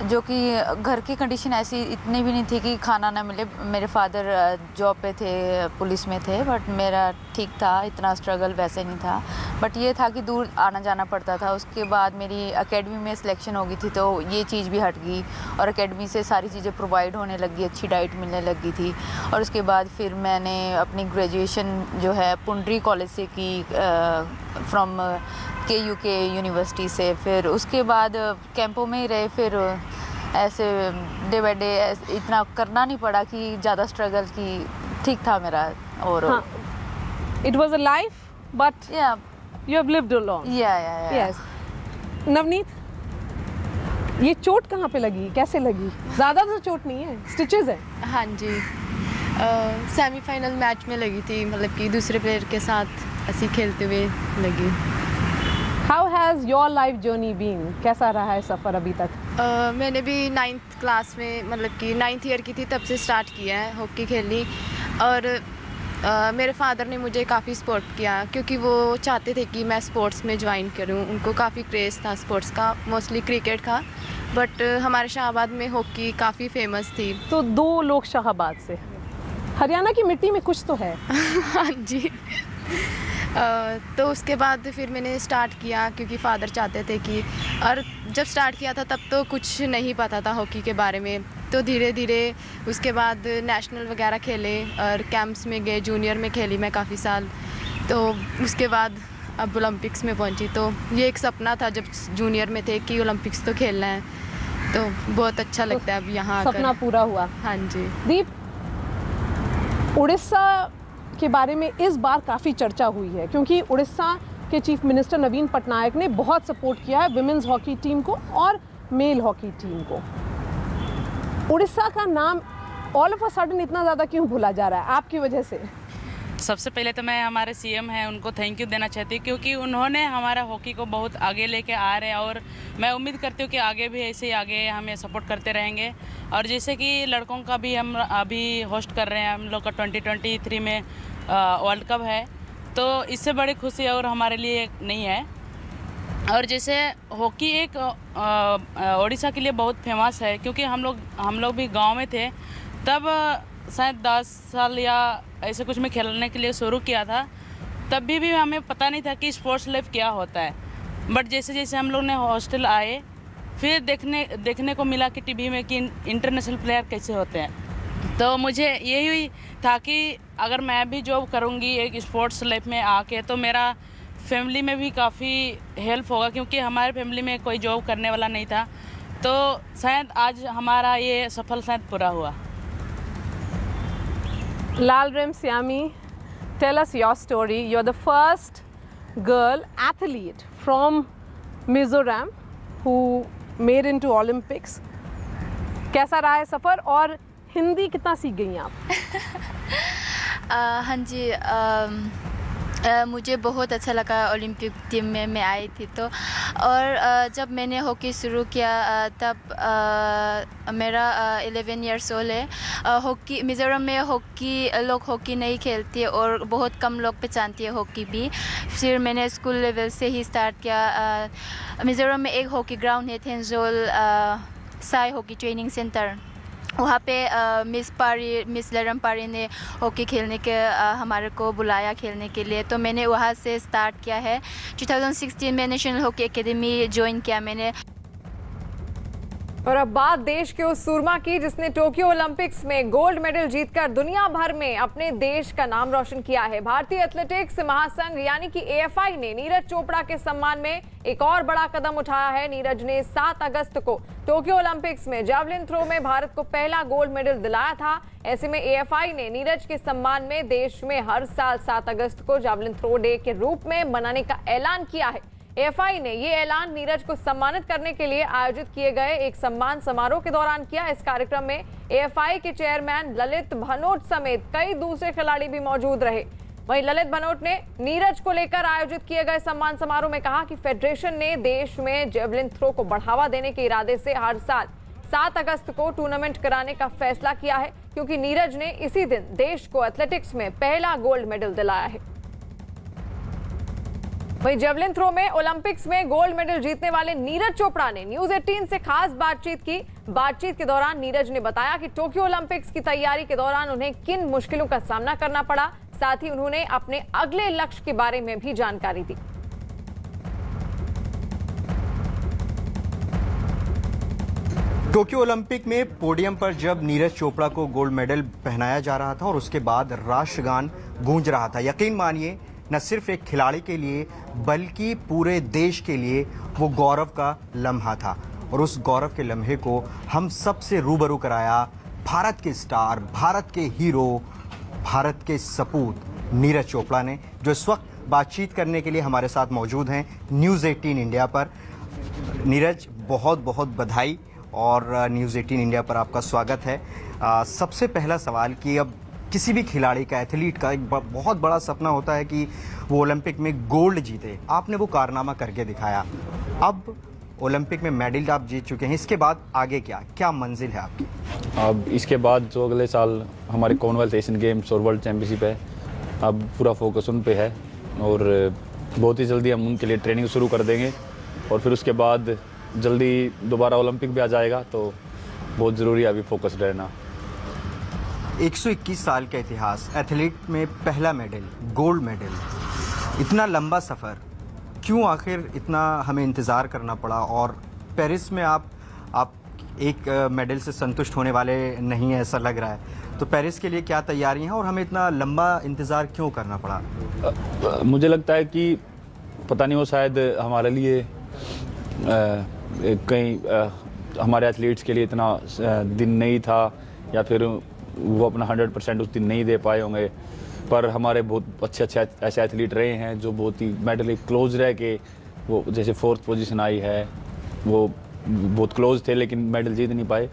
जो कि घर की कंडीशन ऐसी इतनी भी नहीं थी कि खाना ना मिले। मेरे फादर जॉब पे थे, पुलिस में थे, बट मेरा ठीक था, इतना स्ट्रगल वैसे नहीं था। बट ये था कि दूर आना जाना पड़ता था। उसके बाद मेरी एकेडमी में सिलेक्शन हो गई थी तो ये चीज़ भी हट गई, और एकेडमी से सारी चीज़ें प्रोवाइड होने लगी, अच्छी डाइट मिलने लगी थी। और उसके बाद फिर मैंने अपनी ग्रेजुएशन जो है पुंडरी कॉलेज से की, फ्रॉम KUK यूनिवर्सिटी से। फिर उसके बाद कैंपों में ही रहे, फिर ऐसे डे बाय डे इतना करना नहीं पड़ा कि ज़्यादा स्ट्रगल की, ठीक था मेरा। और it was a life but you have lived along. Yes. Navneet, ये चोट कहाँ पे लगी, कैसे लगी? ज़्यादा तो चोट नहीं है, स्टिचेस है। हाँ जी, सेमीफाइनल मैच में लगी थी, मतलब कि दूसरे प्लेयर के साथ ऐसे खेलते हुए लगी। How has your life journey been? कैसा रहा है सफ़र अभी तक? मैंने भी 9th क्लास में, मतलब कि 9th ईयर की थी तब से स्टार्ट किया है हॉकी खेलनी। और मेरे फादर ने मुझे काफ़ी सपोर्ट किया, क्योंकि वो चाहते थे कि मैं स्पोर्ट्स में ज्वाइन करूं। उनको काफ़ी क्रेज़ था स्पोर्ट्स का, मोस्टली क्रिकेट का, बट हमारे शाहबाद में हॉकी काफ़ी फेमस थी। तो 2 लोग शाहबाद से, हरियाणा की मिट्टी में कुछ तो है। हाँ जी। तो उसके बाद फिर मैंने स्टार्ट किया, क्योंकि फ़ादर चाहते थे कि, और जब स्टार्ट किया था तब तो कुछ नहीं पता था हॉकी के बारे में। तो धीरे धीरे उसके बाद नेशनल वगैरह खेले और कैंप्स में गए, जूनियर में खेली मैं काफ़ी साल। तो उसके बाद अब ओलंपिक्स में पहुंची। तो ये एक सपना था जब जूनियर में थे कि ओलंपिक्स तो खेलना है, तो बहुत अच्छा लगता है अब यहाँ सपना पूरा हुआ। हाँ जी। दीप, उड़ीसा के बारे में इस बार काफ़ी चर्चा हुई है, क्योंकि उड़ीसा के चीफ मिनिस्टर नवीन पटनायक ने बहुत सपोर्ट किया है विमेंस हॉकी टीम को और मेल हॉकी टीम को। उड़ीसा का नाम ऑल ऑफ अ सडन इतना ज़्यादा क्यों भूला जा रहा है आपकी वजह से? सबसे पहले तो मैं हमारे CM हैं उनको थैंक यू देना चाहती हूँ, क्योंकि उन्होंने हमारा हॉकी को बहुत आगे लेके आ रहे हैं, और मैं उम्मीद करती हूँ कि आगे भी ऐसे ही आगे हमें सपोर्ट करते रहेंगे। और जैसे कि लड़कों का भी हम अभी होस्ट कर रहे हैं, हम लोग का 2023 में वर्ल्ड कप है, तो इससे बड़ी खुशी और हमारे लिए नहीं है। और जैसे हॉकी एक उड़ीसा के लिए बहुत फेमस है, क्योंकि हम लोग भी गांव में थे तब, शायद 10 साल या ऐसे कुछ में खेलने के लिए शुरू किया था। तब भी हमें पता नहीं था कि स्पोर्ट्स लाइफ क्या होता है। बट जैसे जैसे हम लोग ने हॉस्टल आए, फिर देखने को मिला कि टीवी में कि इंटरनेशनल प्लेयर कैसे होते हैं। तो मुझे यही था कि अगर मैं भी जॉब करूँगी एक स्पोर्ट्स लाइफ में आके, तो मेरा फैमिली में भी काफ़ी हेल्प होगा, क्योंकि हमारे फैमिली में कोई जॉब करने वाला नहीं था। तो शायद आज हमारा ये सफल शायद पूरा हुआ। Lal Remsyami, tell us your story. You're the first girl athlete from Mizoram who made into Olympics. कैसा रहा है सफ़र, और हिंदी कितना सीख गई हैं आप? हाँ जी, मुझे बहुत अच्छा लगा ओलंपिक टीम में मैं आई थी तो। और जब मैंने हॉकी शुरू किया तब मेरा 11 इयर्स ओल्ड है। हॉकी मिज़ोरम में लोग हॉकी नहीं खेलते और बहुत कम लोग पहचानती है हॉकी भी। फिर मैंने स्कूल लेवल से ही स्टार्ट किया। मिज़ोरम में एक हॉकी ग्राउंड है, थेंजोल साई हॉकी ट्रेनिंग सेंटर। वहाँ पे मिस लरम पारी ने हॉकी खेलने के हमारे को बुलाया खेलने के लिए, तो मैंने वहाँ से स्टार्ट किया है। 2016 में नेशनल हॉकी एकेडमी ज्वाइन किया मैंने। और अब बात देश के उस सूरमा की जिसने टोक्यो ओलंपिक्स में गोल्ड मेडल जीतकर दुनिया भर में अपने देश का नाम रोशन किया है। भारतीय एथलेटिक्स महासंघ यानी कि AFI ने नीरज चोपड़ा के सम्मान में एक और बड़ा कदम उठाया है। नीरज ने 7 अगस्त को टोक्यो ओलंपिक्स में जैवलिन थ्रो में भारत को पहला गोल्ड मेडल दिलाया था। ऐसे में AFI ने नीरज के सम्मान में देश में हर साल 7 अगस्त को जैवलिन थ्रो डे के रूप में मनाने का ऐलान किया है। AFI ने ये ऐलान नीरज को सम्मानित करने के लिए आयोजित किए गए एक सम्मान समारोह के दौरान किया। इस कार्यक्रम में AFI के चेयरमैन ललित भनोट समेत कई दूसरे खिलाड़ी भी मौजूद रहे। वहीं ललित भनोट ने नीरज को लेकर आयोजित किए गए सम्मान समारोह में कहा कि फेडरेशन ने देश में जेवलिन थ्रो को बढ़ावा देने के इरादे से हर साल 7 अगस्त को टूर्नामेंट कराने का फैसला किया है, क्योंकि नीरज ने इसी दिन देश को एथलेटिक्स में पहला गोल्ड मेडल दिलाया है। वहीं जेवलिन थ्रो में ओलंपिक्स में गोल्ड मेडल जीतने वाले नीरज चोपड़ा ने न्यूज 18 से खास बातचीत की। बातचीत के दौरान नीरज ने बताया कि टोक्यो ओलंपिक्स की तैयारी के दौरान उन्हें किन मुश्किलों का सामना करना पड़ा। साथ ही उन्होंने अपने अगले लक्ष्य के बारे में भी जानकारी दी। टोक्यो ओलंपिक में पोडियम पर जब नीरज चोपड़ा को गोल्ड मेडल पहनाया जा रहा था और उसके बाद राष्ट्रगान गूंज रहा था, यकीन मानिए न सिर्फ एक खिलाड़ी के लिए बल्कि पूरे देश के लिए वो गौरव का लम्हा था। और उस गौरव के लम्हे को हम सबसे रूबरू कराया भारत के स्टार, भारत के हीरो, भारत के सपूत नीरज चोपड़ा ने, जो इस वक्त बातचीत करने के लिए हमारे साथ मौजूद हैं न्यूज़ 18 इंडिया पर। नीरज, बहुत बहुत बधाई और न्यूज़ 18 इंडिया पर आपका स्वागत है। सबसे पहला सवाल कि अब किसी भी खिलाड़ी का, एथलीट का एक बहुत बड़ा सपना होता है कि वो ओलंपिक में गोल्ड जीते। आपने वो कारनामा करके दिखाया। अब ओलंपिक में मेडल आप जीत चुके हैं, इसके बाद आगे क्या मंजिल है आपकी? अब इसके बाद जो अगले साल हमारे कॉमनवेल्थ एशियन गेम्स और वर्ल्ड चैंपियनशिप है, अब पूरा फोकस उन पे है और बहुत ही जल्दी हम उनके लिए ट्रेनिंग शुरू कर देंगे और फिर उसके बाद जल्दी दोबारा ओलंपिक भी आ जाएगा, तो बहुत ज़रूरी है अभी फोकस रहना। 121 साल का इतिहास, एथलीट में पहला मेडल, गोल्ड मेडल, इतना लंबा सफ़र, क्यों आखिर इतना हमें इंतज़ार करना पड़ा? और पेरिस में आप एक मेडल से संतुष्ट होने वाले नहीं हैं, ऐसा लग रहा है। तो पेरिस के लिए क्या तैयारी हैं और हमें इतना लंबा इंतज़ार क्यों करना पड़ा? मुझे लगता है कि पता नहीं, वो शायद हमारे लिए कहीं हमारे एथलीट्स के लिए इतना दिन नहीं था, या फिर वो अपना 100% उस दिन नहीं दे पाए होंगे। पर हमारे बहुत अच्छे ऐसे एथलीट रहे हैं जो बहुत ही मेडल के क्लोज रह के, वो जैसे 4th पोजीशन आई है, वो बहुत क्लोज थे लेकिन मेडल जीत नहीं पाए।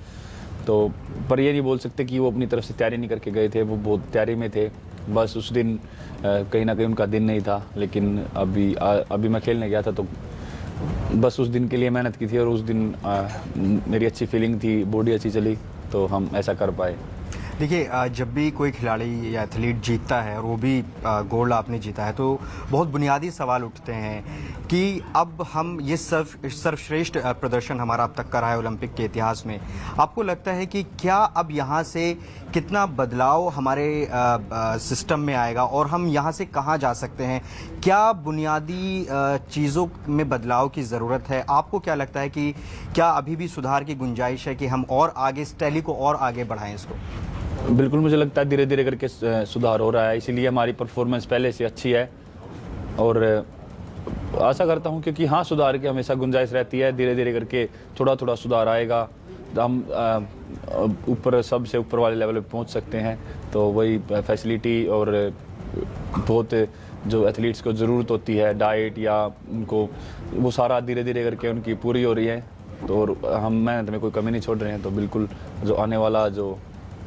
तो पर ये नहीं बोल सकते कि वो अपनी तरफ से तैयारी नहीं करके गए थे, वो बहुत तैयारी में थे। बस उस दिन कहीं ना कहीं उनका दिन नहीं था। लेकिन अभी मैं खेलने गया था तो बस उस दिन के लिए मेहनत की थी और उस दिन मेरी अच्छी फीलिंग थी, बॉडी अच्छी चली, तो हम ऐसा कर पाए। देखिए, जब भी कोई खिलाड़ी या एथलीट जीतता है और वो भी गोल्ड आपने जीता है, तो बहुत बुनियादी सवाल उठते हैं कि अब हम ये सर्वश्रेष्ठ प्रदर्शन हमारा अब तक का रहा है ओलंपिक के इतिहास में। आपको लगता है कि क्या अब यहाँ से कितना बदलाव हमारे सिस्टम में आएगा और हम यहाँ से कहाँ जा सकते हैं? क्या बुनियादी चीज़ों में बदलाव की ज़रूरत है? आपको क्या लगता है कि क्या अभी भी सुधार की गुंजाइश है कि हम और आगे इस टैली को और आगे बढ़ाएं इसको? बिल्कुल, मुझे लगता है धीरे धीरे करके सुधार हो रहा है, इसीलिए हमारी परफॉर्मेंस पहले से अच्छी है और आशा करता हूं क्योंकि हाँ, सुधार की हमेशा गुंजाइश रहती है। धीरे धीरे करके थोड़ा थोड़ा सुधार आएगा, हम ऊपर सबसे ऊपर वाले लेवल पे पहुंच सकते हैं। तो वही फैसिलिटी और बहुत जो एथलीट्स को ज़रूरत होती है, डाइट या उनको, वो सारा धीरे धीरे करके उनकी पूरी हो रही है। तो हम मेहनत में कोई कमी नहीं छोड़ रहे हैं। तो बिल्कुल जो आने वाला जो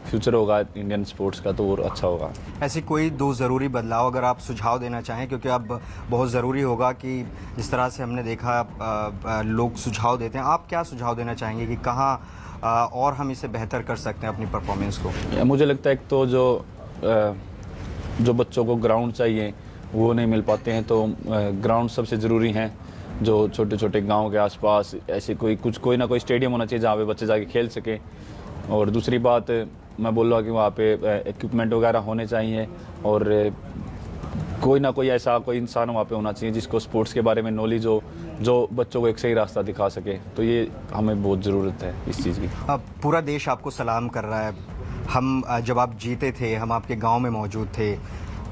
फ्यूचर होगा इंडियन स्पोर्ट्स का तो और अच्छा होगा। ऐसी कोई दो ज़रूरी बदलाव अगर आप सुझाव देना चाहें, क्योंकि अब बहुत ज़रूरी होगा कि जिस तरह से हमने देखा लोग सुझाव देते हैं, आप क्या सुझाव देना चाहेंगे कि कहाँ और हम इसे बेहतर कर सकते हैं अपनी परफॉर्मेंस को? मुझे लगता है एक तो जो बच्चों को ग्राउंड चाहिए वो नहीं मिल पाते हैं, तो ग्राउंड सबसे ज़रूरी हैं। जो छोटे छोटे गांव के आसपास ऐसे कोई ना कोई स्टेडियम होना चाहिए जहाँ पे बच्चे जाके खेल सकें। और दूसरी बात मैं बोल रहा हूँ कि वहाँ पे इक्विपमेंट वगैरह होने चाहिए और कोई ना कोई ऐसा कोई इंसान वहाँ पे होना चाहिए जिसको स्पोर्ट्स के बारे में नॉलेज हो, जो बच्चों को एक सही रास्ता दिखा सके। तो ये हमें बहुत ज़रूरत है इस चीज़ की। अब पूरा देश आपको सलाम कर रहा है। हम जब आप जीते थे हम आपके गांव में मौजूद थे,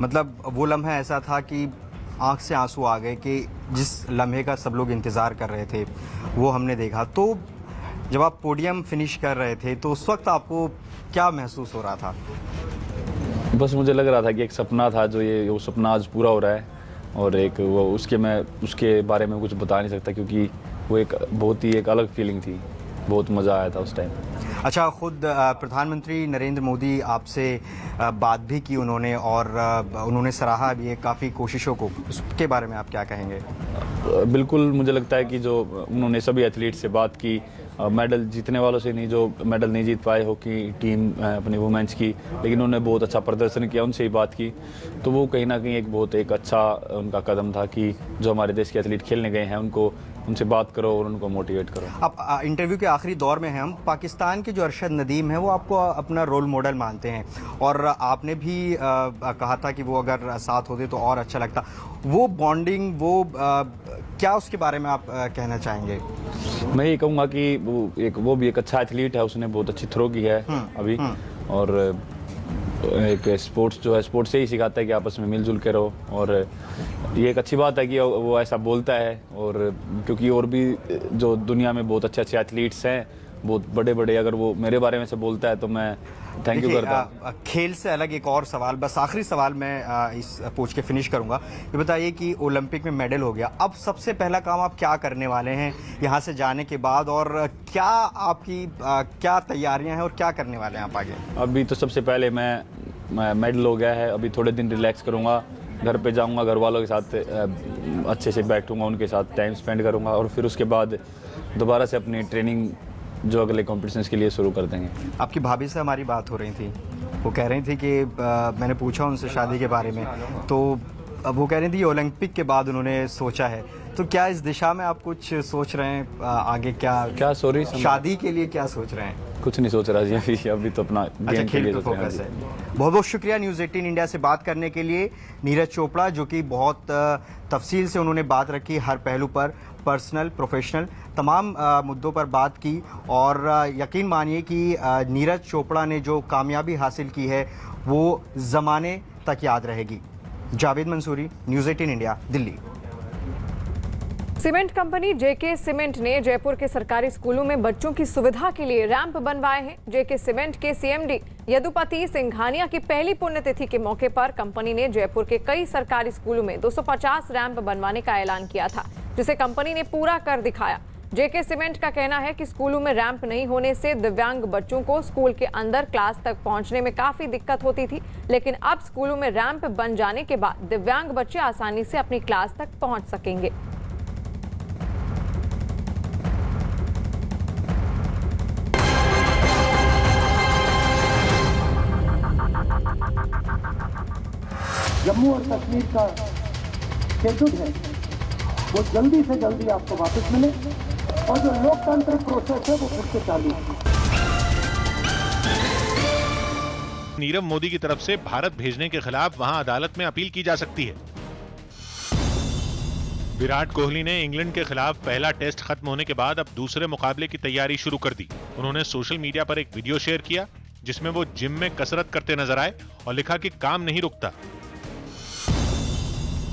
मतलब वो लम्हा ऐसा था कि आंख से आंसू आ गए कि जिस लम्हे का सब लोग इंतज़ार कर रहे थे वो हमने देखा। तो जब आप पोडियम फिनिश कर रहे थे तो उस वक्त आपको क्या महसूस हो रहा था? बस मुझे लग रहा था कि एक सपना था, वो सपना आज पूरा हो रहा है और उसके बारे में कुछ बता नहीं सकता, क्योंकि वो एक अलग फीलिंग थी। बहुत मज़ा आया था उस टाइम। अच्छा, खुद प्रधानमंत्री नरेंद्र मोदी आपसे बात भी की उन्होंने और उन्होंने सराहा भी काफ़ी कोशिशों को, उसके बारे में आप क्या कहेंगे? बिल्कुल, मुझे लगता है कि जो उन्होंने सभी एथलीट से बात की, मेडल जीतने वालों से नहीं, जो मेडल नहीं जीत पाए हॉकी टीम अपनी वुमेन्स की, लेकिन उन्होंने बहुत अच्छा प्रदर्शन किया, उनसे ही बात की। तो वो कहीं ना कहीं एक अच्छा उनका कदम था कि जो हमारे देश के एथलीट खेलने गए हैं उनसे बात करो और उनको मोटिवेट करो। अब इंटरव्यू के आखिरी दौर में हैं हम। पाकिस्तान के जो अरशद नदीम है वो आपको अपना रोल मॉडल मानते हैं और आपने भी कहा था कि वो अगर साथ होते तो और अच्छा लगता। वो बॉन्डिंग क्या उसके बारे में आप कहना चाहेंगे? मैं ये कहूँगा कि वो भी एक अच्छा एथलीट है, उसने बहुत अच्छी थ्रो की है अभी। और एक स्पोर्ट्स से ही सिखाता है कि आपस में मिलजुल के रहो, और ये एक अच्छी बात है कि वो ऐसा बोलता है। और क्योंकि और भी जो दुनिया में बहुत अच्छे एथलीट्स हैं, बहुत बड़े, अगर वो मेरे बारे में से बोलता है तो मैं थैंक यू करता हूँ। खेल से अलग एक और सवाल, बस आखिरी सवाल मैं इस पूछ के फिनिश करूंगा। ये बताइए कि ओलंपिक में मेडल हो गया, अब सबसे पहला काम आप क्या करने वाले हैं यहाँ से जाने के बाद, और क्या आपकी क्या तैयारियां हैं और क्या करने वाले हैं आप आगे? अभी तो सबसे पहले मैं मेडल हो गया है, अभी थोड़े दिन रिलैक्स करूँगा, घर पे जाऊँगा, घर वालों के साथ अच्छे से बैठूँगा, उनके साथ टाइम स्पेंड करूँगा और फिर उसके बाद दोबारा से अपनी ट्रेनिंग जो अगले कॉम्पिटिशन्स के लिए शुरू कर देंगे। आपकी भाभी से हमारी बात हो रही थी, वो कह रही थी कि मैंने पूछा उनसे शादी के बारे में, तो वो कह रही थी ओलंपिक के बाद उन्होंने सोचा है। तो क्या इस दिशा में आप कुछ सोच रहे हैं आगे? क्या सॉरी, शादी के लिए क्या सोच रहे हैं? कुछ नहीं सोच रहा जी, अभी तो अपना गेम के लिए फोकस है। बहुत बहुत शुक्रिया न्यूज़ 18 इंडिया से बात करने के लिए नीरज चोपड़ा, जो कि बहुत तफसील से उन्होंने बात रखी, हर पहलू पर, पर्सनल प्रोफेशनल तमाम मुद्दों पर बात की। और यकीन मानिए कि नीरज चोपड़ा ने जो कामयाबी हासिल की है वो ज़माने तक याद रहेगी। Javed Mansoori, news 18 India, Delhi. Cement company JK cement ने जयपुर के सरकारी स्कूलों में बच्चों की सुविधा के लिए रैंप बनवाए हैं। जेके सीमेंट के सीएमडी यदुपति सिंघानिया की पहली पुण्यतिथि के मौके पर कंपनी ने जयपुर के कई सरकारी स्कूलों में 250 रैंप बनवाने का ऐलान किया था, जिसे कंपनी ने पूरा कर दिखाया। जेके सीमेंट का कहना है कि स्कूलों में रैंप नहीं होने से दिव्यांग बच्चों को स्कूल के अंदर क्लास तक पहुंचने में काफी दिक्कत होती थी, लेकिन अब स्कूलों में रैंप बन जाने के बाद दिव्यांग बच्चे आसानी से अपनी क्लास तक पहुंच सकेंगे। जम्मू और कश्मीर का शेड्यूल है वो जल्दी से जल्दी आपको वापस मिले और जो लोकतांत्रिक प्रोसेस है वो फिर से चालू है। नीरव मोदी की तरफ से भारत भेजने के खिलाफ वहां अदालत में अपील की जा सकती है। विराट कोहली ने इंग्लैंड के खिलाफ पहला टेस्ट खत्म होने के बाद अब दूसरे मुकाबले की तैयारी शुरू कर दी। उन्होंने सोशल मीडिया पर एक वीडियो शेयर किया जिसमें वो जिम में कसरत करते नजर आए और लिखा कि काम नहीं रुकता।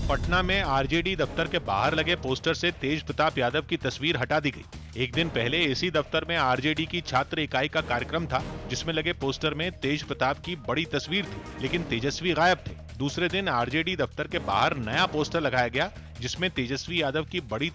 पटना में आरजेडी दफ्तर के बाहर लगे पोस्टर से तेज प्रताप यादव की तस्वीर हटा दी गई। एक दिन पहले इसी दफ्तर में आरजेडी की छात्र इकाई का कार्यक्रम था, जिसमें लगे पोस्टर में तेज प्रताप की बड़ी तस्वीर थी, लेकिन तेजस्वी गायब थे। दूसरे दिन आरजेडी दफ्तर के बाहर नया पोस्टर लगाया गया जिसमें तेजस्वी यादव की बड़ी